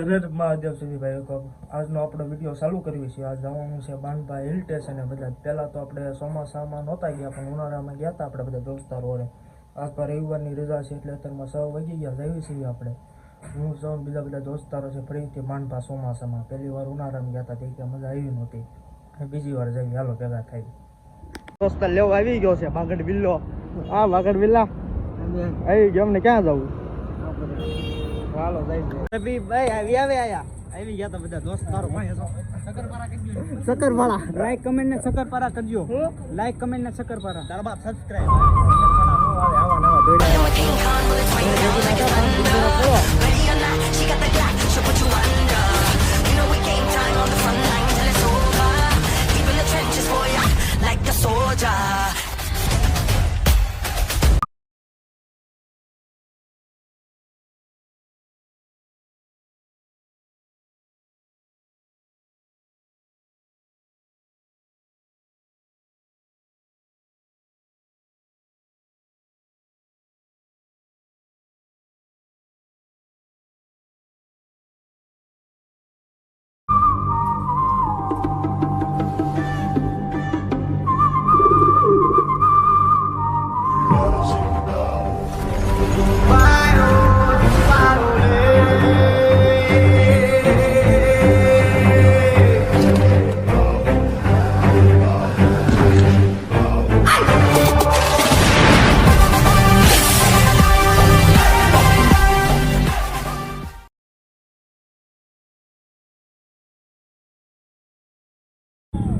હર મહાદેવ સુધી ભાઈ આજનો આપણો વિડીયો ચાલુ કરવી છે. આજ જવાનું છે બાણભા હિલ સ્ટેશને. બધા પહેલાં તો આપણે ચોમાસામાં નહોતા ગયા પણ ઉનાળામાં ગયા હતા આપણે બધા દોસ્તારો વડે. આજ પર રવિવારની રજા છે એટલે અત્યારમાં 6 વાગી ગયા. જઈએ છીએ આપણે, હું સૌ બીજા બધા દોસ્તારો છે ફરીથી બાણભા ચોમાસામાં. પહેલી વાર ઉનાળામાં ગયા હતા તે કે મજા આવી નહોતી, બીજી વાર જઈએ, હાલો ભેગા થાય. દોસ્તાર લેવા આવી ગયો છે વાગડ વિલ્લો. હા વાગડ વિલ્લા આવી ગયો. અમને ક્યાં જવું? હાલો ભાઈ આવી ગયા તો બધા દોસ્તારો શકરપારા. લાઈક કમેન્ટ ને શકરપારા કરજો. લાઈક કમેન્ટ ને શકરપારા. તારા બાપ સબસ્ક્રાઇબ.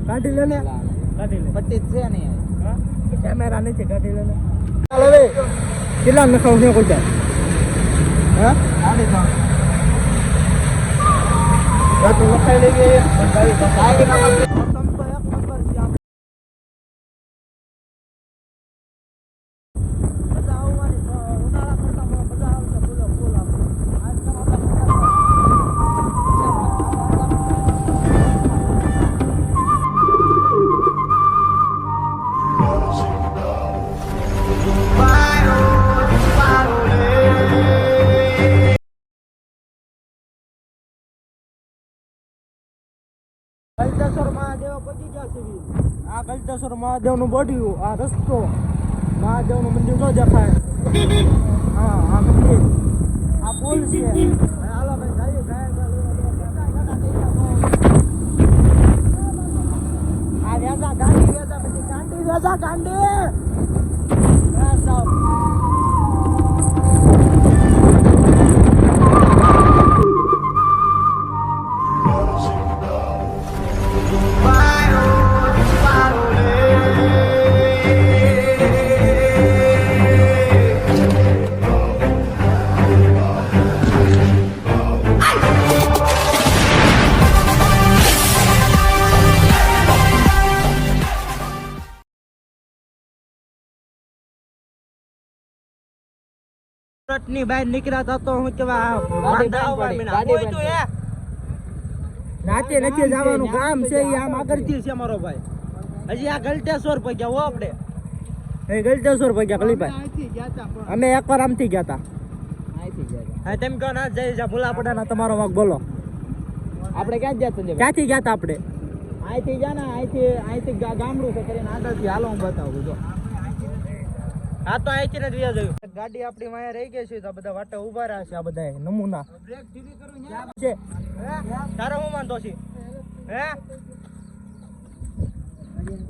ગાડી લે ને, ગાડી લે. પટ્ટી છે ને કેમેરા નથી, ગાડી લે ને. ચાલ હવે કેટલા નખાવ છે કોઈ જાય? હા ગાડી તો લખાઈ લઈ ગઈ. ગલતેશ્વર મહાદેવ પહોંચી ગયા છે. આ ગલતેશ્વર મહાદેવ નું બોડી, આ રસ્તો મહાદેવ નું મંદિર તો દેખાય. હા આ મંદિર, આ પુલ છે. હાલો ભાઈ જઈએ. આ વેચા ગાંડી, વેચા પછી ગાંડી, વેચા ગાંડી. ની બહાર નીકળ્યા હતા તો હું કેવા રાતે નથી જવાનું કામ છે. આમ આગળથી છે મારો ભાઈ. હજી આ ગલતેશ્વર પર ગયા હો આપણે. ગલતેશ્વર પર ગયા કલીભાઈ. અમે એકવાર આમથી ગયા હતા. હા તેમ કહો ના જઈ જા ભૂલા પડાના તમારો વાગ બોલો. આપણે ક્યાં ગયા હતા? ક્યાંથી ગયા હતા આપણે? અહીંથી ગયા ને, અહીંથી ગામડું છે કરીને આગળથી હાલો હું બતાવું. જો હા તો અહીંથી ને જોયા જોયું. ગાડી આપણી વાયા રહી ગઈ છે તો બધા વાટે ઉભા રહ્યા છે. આ બધા નમૂના છે. તારો હું માનતો છે હે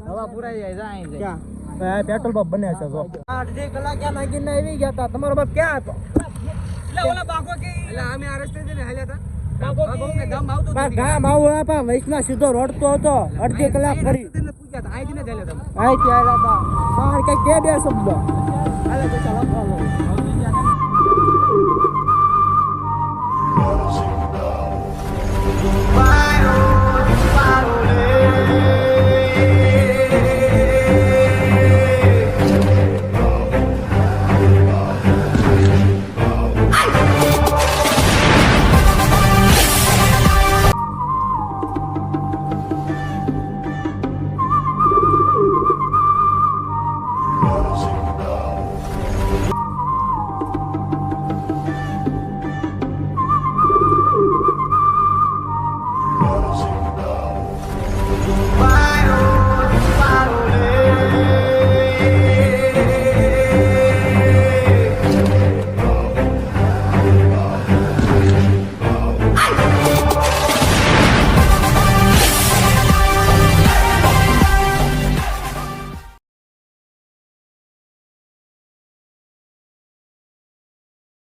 હવા પુરાઈ જાય જા અહીં જાય. પેટ્રોલ પંપ બને છે. જો 8 કલાક ક્યાં નાખીને આવી ગયા હતા. તમારો બાપ ક્યાં હતો? એટલે ઓલા બાકો કે એટલે અમે આ રસ્તે જઈને હાલ્યા હતા. બાકો કે ગામ આવતો હતો. ગામ આવો આપા વૈષ્ણવ સીધો રોડતો હતો. 1.5 કલાક કરી પૂછ્યા હતા. અહીંથી ને ચાલ્યા હતા. અહીંથી આવ્યા હતા. માર કઈ કે બે શબ્દ હાલે તો ચાલો ચાલો.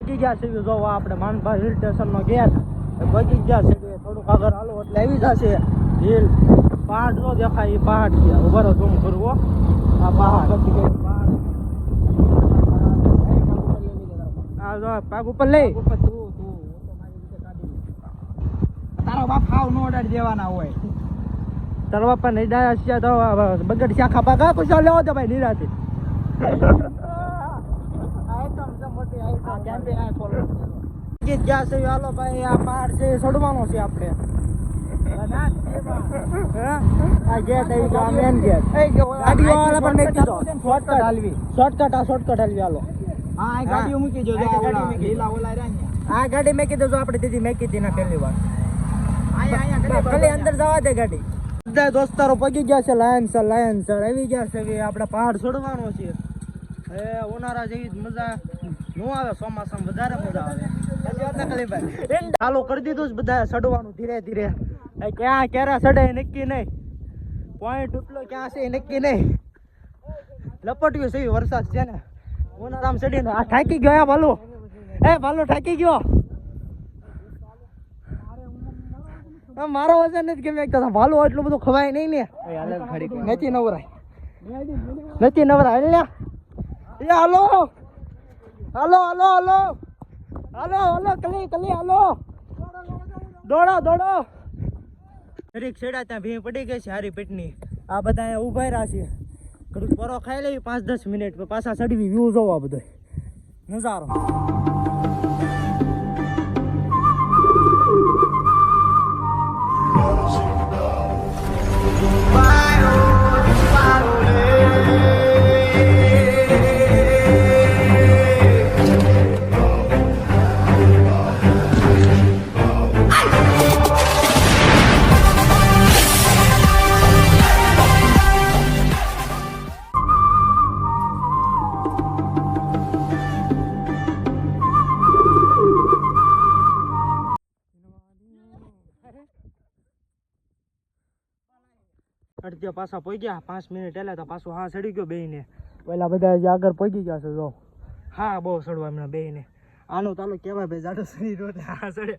પહોંચી ગયા છે જો આપણે માનભા હિલ સ્ટેશન નો ગેટ પહોંચી ગયા છે થોડુંક આગળ હાલો એટલે આવી જશે હિલ પહાડ નો દેખાય એ પહાડ છે ઉભા રહો ઝૂમ કરવો આ પહાડ આ જો પાગ ઉપર લઈ તારો બાપ હાવ નો ઓર્ડર દેવાના હોય તારો બાપા નહીં ડાયા છે તો બગડ શાખા પાકા કુશો લેવો તો ભાઈ નિરાતે હાલો ભાઈ આ પહાડ છે ચડવાનો છે આપણે આ ગેટ આવી ગયો મેન ગેટ ગાડીઓ વાળા પણ મેકી દો શોર્ટકટ હાલવી શોર્ટકટ હાલવી હાલો હા આ ગાડીઓ મૂકી જો લીલા ઓલા રહ્યા આ ગાડી મેકી દેજો આપણે દીદી મેકી હતી ના પહેલી વાર અહીંયા ખાલી અંદર જવા દે ગાડી બધા દોસ્તારો પગી ગયા છે લાયન સર આવી ગયા છે કે આપણે પહાડ ચડવાનો છે ઉનાળા જેવી મજા નો આવે ચોમાસામાં વધારે મજા આવે ચાલુ કરી દીધું બધા ચડવાનું ધીરે ધીરે ક્યાં ક્યારે ચડે નક્કી નહીં પોઈન્ટ ઉપલો ક્યાં છે નક્કી નહીં લપટ્યું છે વરસાદ છે ને ઉનાળામાં ચડીને આ થાકી ગયો ભાલુ થાકી ગયો મારો વજન નથી કેમ એક ભાલુ એટલું બધું ખવાય નહીં ને નથી નવરાય એ હાલો કલી હાલો દોડો દરેક છેડા ત્યાં ભીં પડી ગઈ છે હારી પેટની આ બધા અહીંયા ઉભા રહ્યા છે ઘડીક પરો ખાઈ લેવી 5-10 મિનિટ પાછા ચડવી વ્યૂ જોવા બધો નજારો અડધ્યા પાછા પહોંચી ગયા 5 મિનિટ એટલે તો પાછું હા ચડી ગયો બેને પેલા બધા જે આગળ પહોંચી ગયા છે જો હા બહુ ચડવા એમના બેને આનું તાલો કહેવાય ભાઈ જાડો શરીર રોજ હા ચડે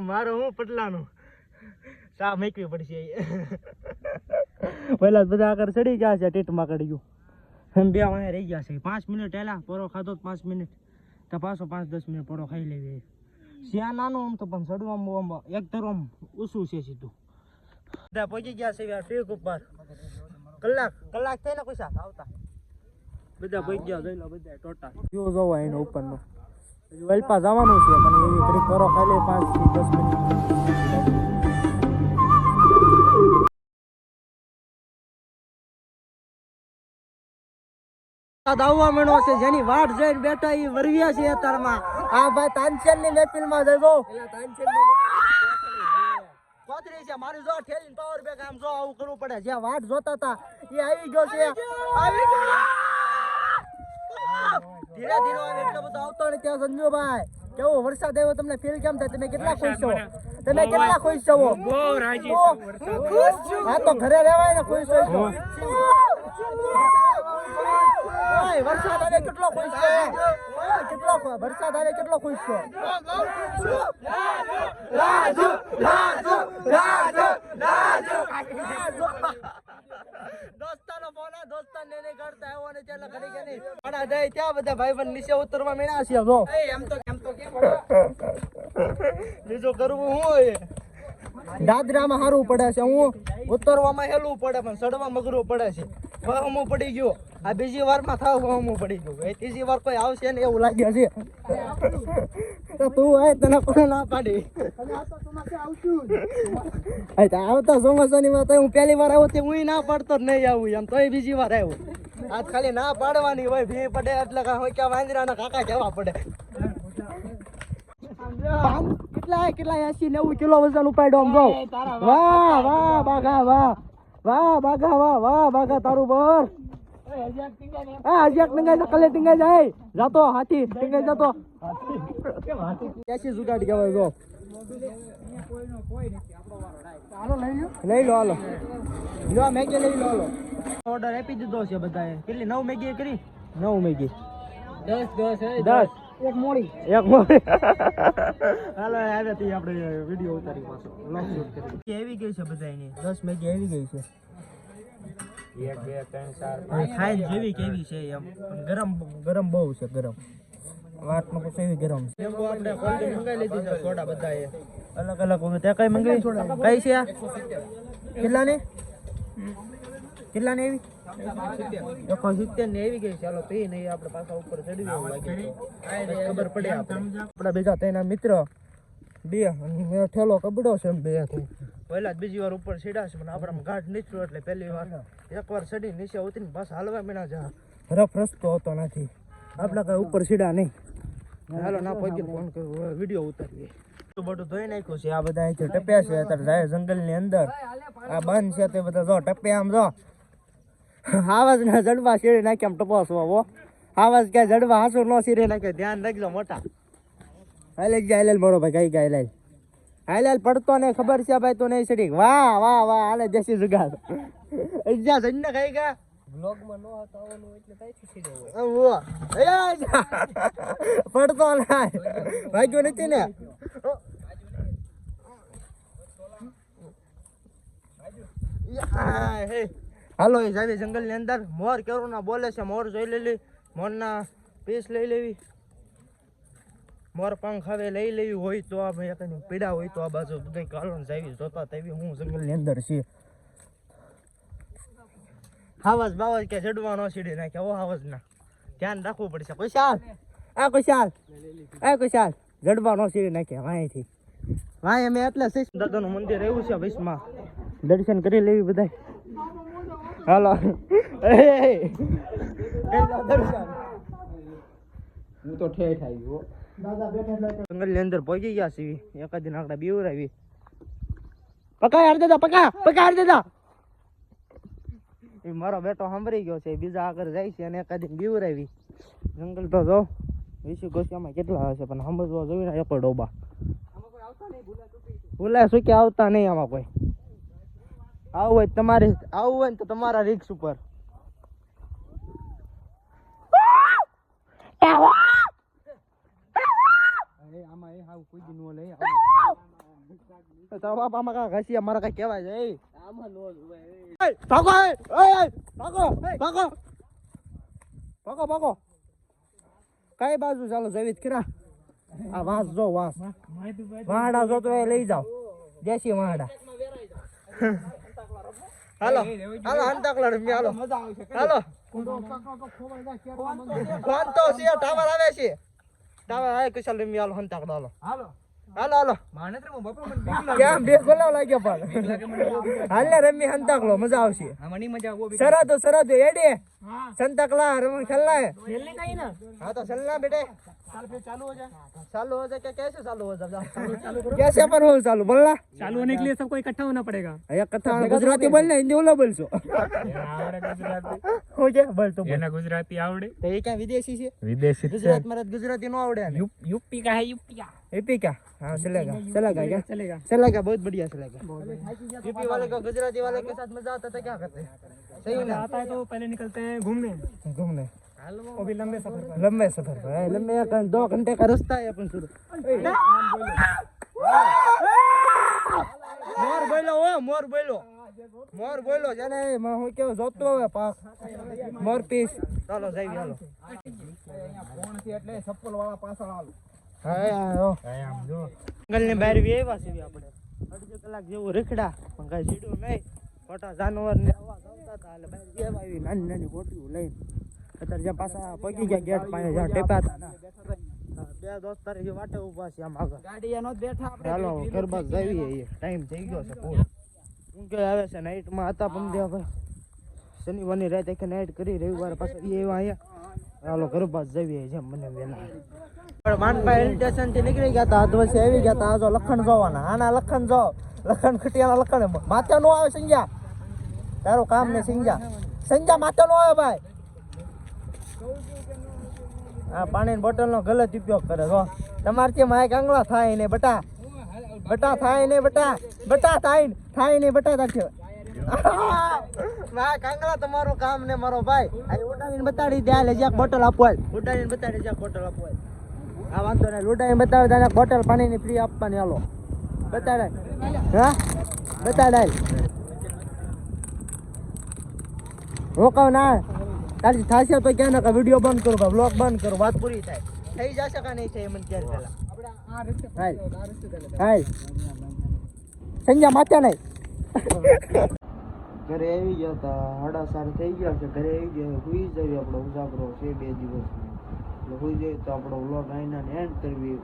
મારો હું પટલાનું ચા મેકવી પડશે પેલા બધા આગળ ચડી ગયા છે ટેટમાં કરી ગયું એમ બે અહીંયા રહી ગયા છે 5 મિનિટ પહેલા પોરો ખાધો 5 મિનિટ તો પાછો 5-10 મિનિટ પોરો ખાઈ લેવી શ્યા નાનું આમ તો પણ ચડવામાં એક ધરો ઊંચું છે સીધું બધા પહોંચી ગયા છે ટ્રેક ઉપર કલાક થઈને કુશા આવતા બધા પહોંચી ગયા જોઈ લો બધા ટોટા જો જોવા એનો ઉપરનો વલપા જવાનું છે પણ એવી ઘડી કરો ખાલી 5-10 મિનિટ આવવા મળ્યો છે જેની વાટ જોઈને બેઠા એ વરવ્યા છે અત્યારમાં આ ભાઈ તાનસેન ની મહેફિલ માં જજો કોતરી છે મારી જો ઠેલીને પાવર બેક આમ જો આવું કરવું પડે જે વાટ જોતા હતા એ આવી ગયો છે ધીરે ધીરે આવે એટલો બધો આવતો ને ત્યાં સંજુભાઈ કેવો વરસાદ આવ્યો તમને ફીલ કેમ થાય તમે કેટલા ખુશ છો બહુ રાજી હા તો ઘરે રહેવાય ને ખુશ છો વરસાદ આવે કેટલો ખુશ છે વરસાદ આવે કેટલો ખુશ છો દોસ્તાનો ફોન દોસ્તાન ને કરતા આવ્યો ને ચાલે ઘડી કે નહીં આડા જાય ત્યાં બધા ભાઈબંધ નીચે ઉતરવા મેળા છે જો એમ તો કેમ બીજો કરવું હું હોય દાદરામાં સારું પડે છે હું ઉતરવામાં હેલું પડે પણ ચડવા મગરું પડે છે વહમું પડી ગયો આ બીજી વારમાં થાવ વહમું પડી ગયું એ ત્રીજી વાર કોઈ આવશે ને એવું લાગ્યા છે તો તું આય તને કોઈ ના પાડી આવતા ચોમાસાની વાત હું પહેલી વાર આવ્યો હું ના પાડતો જ નહીં આવું એમ તોય બીજી વાર આવ્યો આજ ખાલી ના પાડવાની હોય ભી પડે એટલે ક્યાં વાંદરાના કાકા કહેવા પડે કેટલા 80-90 કિલો વજન ઉપાડ્યો આમ જો વાહ બાઘા વાહ તારું બર હજી ટીંગાઈ તો કલે ટીંગાઈ જાય જાતો હાથી ટીંગાઈ જાતો કેસી જુગાડી કહેવાય જો લઈ લો હાલો લો મેગી લઈ લો હાલો ઓર્ડર આપી દીધો છે બધાએ કેટલી 9 મેગી કરી 9 મેગી 10 એક મોડી હાલો આવે તો આપણે વિડીયો ઉતારી પાછો વ્લોગ શૂટ કરી એવી ગઈ છે બધા એની 10 મેગી આવી ગઈ છે 1 2 3 4 ખાઈ જેવી કેવી છે એમ ગરમ ગરમ બહુ છે ગરમ વાતમાં પછી એવી ગરમ છે એમ આપણે કોલ્ડ મંગાવી લીધી છે સોડા બધાએ અલગ અલગ હોય તે કઈ મંગાવી કઈ છે આ કેટલાની એવી 170 ને એવી ગઈ ચાલો પી નહીં આપણે પાછા ઉપર ચડી ગયું લાગે ખબર પડે આપણા ભેગા તેના મિત્ર બે મેં ઠેલો કબડો છે એમ બે થઈ પહેલા જ બીજી વાર ઉપર સીડા છે પણ આપણા ઘાટ નીચલો એટલે પહેલી વાર એકવાર ચડી નીચે ઉતરીને પાછા હાલવા મીણા જા રફ રસ્તો હતો નથી આપણા કઈ ઉપર સીડા નહીં હાલો ના પહોંચી ફોન કર્યો વિડીયો ઉતારીએ બધું ધોઈ નાખ્યું છે આ બધા અહીંથી ટપ્યા છે અત્યારે જંગલની અંદર આ બંધ છે તે બધા જો ટપ્યા આમ જો આવાજ ના જડવા શેરી નાખી આમ ટપાસો હો આવાજ ક્યાં જડવા હાસુ ન શેરી નાખે ધ્યાન રાખજો મોટા હાલે મારો ભાઈ કઈ હાલે હાલ પડતો ને ખબર છે ભાઈ તો નહીં સડી વાહ વાહ વાહ હાલે દેશી જુગાડ જ્યાં જઈને કઈ ગયા બ્લોગમાં નો હતો આવવાનું એટલે કઈથી સીડે હોય પડતો ના ભાગ્યો નથી ને હાલો એ જાવી જંગલ ની અંદર મોર કેરું ના બોલે છે મોર જોઈ લેલી મોર ના પીસ લઈ લેવી મોર પંખ હવે લઈ લેવી હોય તો આ ભાઈ કઈ પીડા હોય તો આ બાજુ બધું કાલો જાવી જોતા તેવી હું જંગલ ની અંદર છે હાવજ બાવજ કે જડવાનો સીડી નાખે ઓ હાવજ ના ધ્યાન રાખવું પડશે કોઈ શાલ જડવાનો સીડી નાખે વાંયથી વાંય અમે એટલે શીશ દાદાનું મંદિર એવું છે વિશમાં દર્શન કરી લેવી બધા હાલો હું તો ઠેઠ આવ્યો દાદા બેઠા જંગલ ની અંદર પહોંચી ગયા છીએ એકાદ દિન આકડા બીવરાવી પકાડ દેતા એ મારો બેટો સાંભળી ગયો છે બીજા આગળ જાય છે અને એકાદ દિન બીવરાવી જંગલ તો જો વિશે ગોસિયામાં કેટલા હશે પણ સમજવા જોઈને એક ડોબા ભૂલા શું કે આવતા નહીં આમાં કોઈ આવું હોય ને તો તમારા રિક્સ ઉપર તારા બાપામાં કા ઘસી અમારા કઈ કહેવાય છે ભાગો કઈ બાજુ ચાલો જવિત કિરા આ વાસ જો વાડા જો તો એ લઈ જાઓ દેશી વાડા હાલો હંતાકલા રમ્યા હાલો મજા આવશે હાલો ફોન તો છે ટાવર આવે છે ટાવર આવે કુશલ રમ્યા હાલો હંતાકલા હાલો કેમ બે ગોલાવ લાગ્યો પણ હાલે રમી હંતાકલો મજા આવશે સરાદો એડે સંતાકલા રમણ ખેલના हाँ तो चलना बेटे चालू हो जाए क्या कैसे चालू हो जाए कैसे पर हो चालू बोलना चालू होने के लिए सबको इकट्ठा होना पड़ेगा इकट्ठा गुजराती बोलना हिंदी बोला बोलसो हो गया बोल तो एना गुजराती आवड़े तो ये क्या विदेशी है विदेशी गुजरात में गुजराती नो आवड़े यूपी का है यूपी का हाँ चलेगा बहुत बढ़िया चलेगा यूपी वाले को गुजराती वाले के साथ मजा आता था क्या करते सही ना आता है तो पहले निकलते हैं घूमने वो भी लंबे सफर पर लंबे 2 घंटे का रास्ता है अपन शुरू मोर बोलो जाने मैं हूं के જોતો હવે પાક મોર પીસ ચાલો જઈ હાલો કોણ છે એટલે ચપ્પલ વાળા પાછળ હાલો હા આમ જો જંગલ ની બહાર વેવા છે આપણે અડધો કલાક જેવું રખડા પણ કઈ જીડું નહીં મોટા જાનવર ને અવાજ આવતા હતા એટલે બહાર વેવા આવી નાની કોટીઓ લઈને અત્યારે જ્યાં પાછા પગી ગયા ગેટ પાસે જ્યાં ટેપા હતા બે દોસ્તાર જે વાટે ઉભા છે આમ આગળ ગાડીયા નો બેઠા આપણે ચાલો ગરબા જઈએ ટાઈમ થઈ ગયો છે પૂરો હું કે આવે છે નાઈટ માં હતા પમદે હવે શનિવારની રાત આખી નાઈટ કરી રવિવાર પાછા એ અહીંયા ચાલો ગરબા જઈએ જેમ મને વેલા માનભાઈ હિલ સ્ટેશન થી નીકળી ગયા હતા અધવસે આવી ગયા હતા આજો લખણ જોવાના આના લખણ જો લખણ ખટિયાના લખણ માથે નો આવે સંજ્યા તારું કામ ને સંજ્યા માથે નો આવે ભાઈ આ પાણીની બોટલનો ગલત ઉપયોગ કરે છો તમારથી માય કાંગળા થાય ને બટા થાય ને બટા થાય ને બટા તારથી માય કાંગળા તમારું કામ ને મારો ભાઈ આ ઉડાડીને બતાડી દે લે જ્યાં બોટલ આપવાય આ વાંધો નહીં લૂંટાઈ બતાવે તને બોટલ પાણીની ફ્રી આપવાની હાલો બતાડાય હા બતાડાય રોકાવ ના તારી થશે તો ક્યાં ના વિડીયો બંધ કરો ભાઈ બ્લોગ બંધ કરો વાત પૂરી થાય થઈ જશે કે નહીં થાય મને ક્યારે પેલા હાલ સંજ્ઞા માથે નહીં ઘરે આવી ગયા હતા 7:30 થઈ ગયા છે ઘરે આવી ગયા સુઈ જઈએ આપણો ઉજાગરો છે 2 દિવસ એટલે સુઈ જઈએ તો આપણો વ્લોગ અહીંના એન્ડ કરવી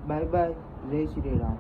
બાય બાય જય શ્રી રામ